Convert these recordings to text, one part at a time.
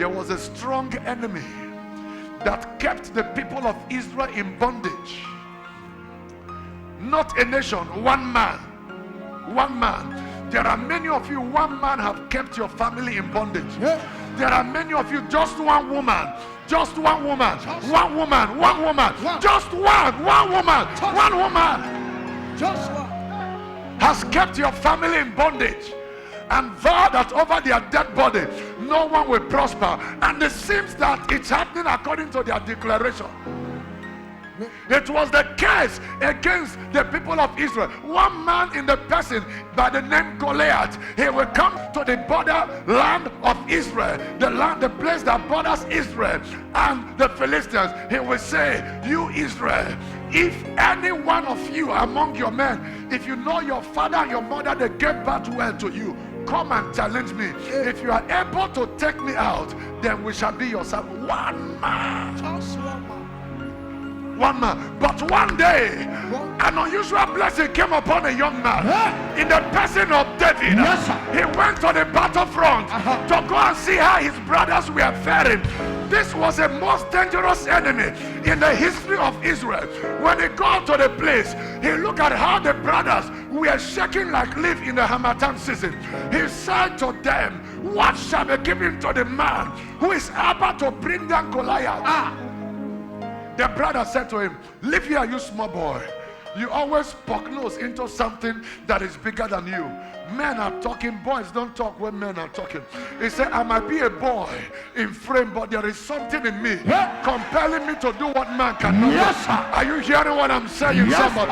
There was a strong enemy that kept the people of Israel in bondage. Not a nation, one man. One man. There are many of you, one man have kept your family in bondage. There are many of you, just one woman. Just one woman. One woman. One woman. Just one. One woman. One woman. Just one. Has kept your family in bondage and vowed that over their dead body no one will prosper. And it seems that it's happening according to their declaration. It was the case against the people of Israel. One man in the person by the name Goliath, he will come to the borderland of Israel, the place that borders Israel and the Philistines. He will say, you Israel, if any one of you among your men, if you know your father and your mother, they gave birth well to you, come and challenge me. If you are able to take me out, then we shall be your son. One man. Just one man. One man. But one day, an unusual blessing came upon a young man in the person of David. Yes, sir. He went to the battlefront to go and see how his brothers were faring. This was a most dangerous enemy in the history of Israel. When he got to the place, he looked at how the brothers were shaking like leaf in the Harmattan season. He said to them, what shall be given to the man who is able to bring down Goliath? The brother said to him, live here, you small boy. You always poke nose into something that is bigger than you. Men are talking, boys don't talk when men are talking. He said, I might be a boy in frame, but there is something in me compelling me to do what man cannot do. Are you hearing what I'm saying, somebody?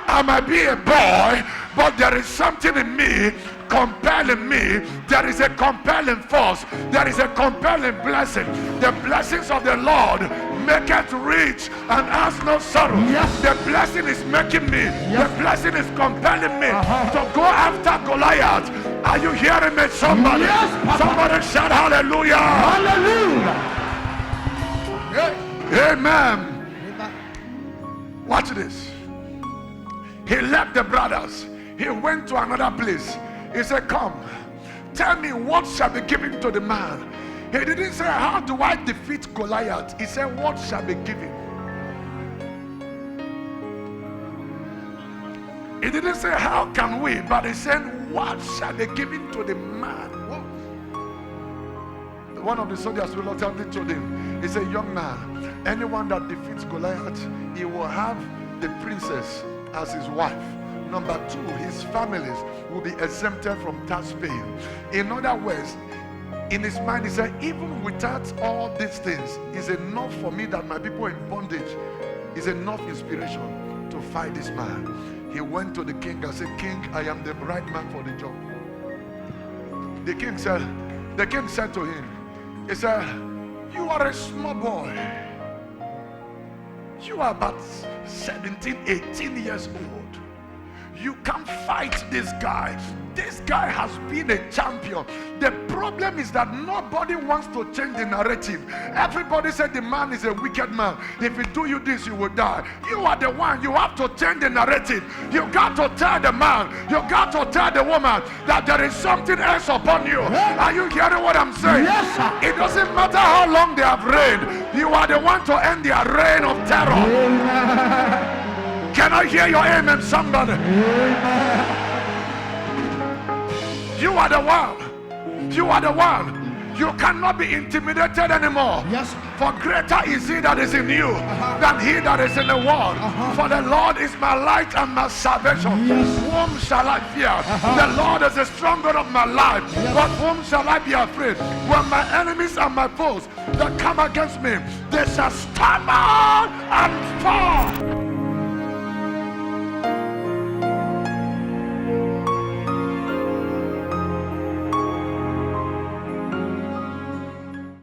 I might be a boy, but there is something in me compelling me. There is a compelling force. There is a compelling blessing. The blessings of the Lord make it rich and has no sorrow. The blessing is making me. The blessing is compelling me to go after Goliath. Are you hearing me, somebody? Somebody shout hallelujah. Hallelujah. Amen. Watch this. He left the brothers. He went to another place. He said, come, tell me what shall be given to the man. He didn't say, how do I defeat Goliath? He said, what shall be given? He didn't say, how can we? But he said, what shall be given to the man? One of the soldiers reluctantly told him, he said, young man, anyone that defeats Goliath, he will have the princess as his wife. Number two, his families will be exempted from tax paying. In other words, in his mind, he said, even without all these things, it's enough for me that my people in bondage is enough inspiration to fight this man. He went to the king and said, King, I am the right man for the job. The king said to him, he said, you are a small boy. You are about 17, 18 years old. You can't fight this guy. This guy has been a champion. The problem is that nobody wants to change the narrative. Everybody said the man is a wicked man. If he do you this, you will die. You are the one. You have to change the narrative. You got to tell the man, you got to tell the woman that there is something else upon you. Are you hearing what I'm saying? Yes, sir. It doesn't matter how long they have reigned. You are the one to end their reign of terror. Amen. Can I hear your amen, somebody? Amen. You are the one. You are the one. You cannot be intimidated anymore. Yes. For greater is he that is in you than he that is in the world. For the Lord is my light and my salvation. Yes. Whom shall I fear? The Lord is the stronger of my life. But whom shall I be afraid? When my enemies and my foes that come against me, they shall stumble and fall.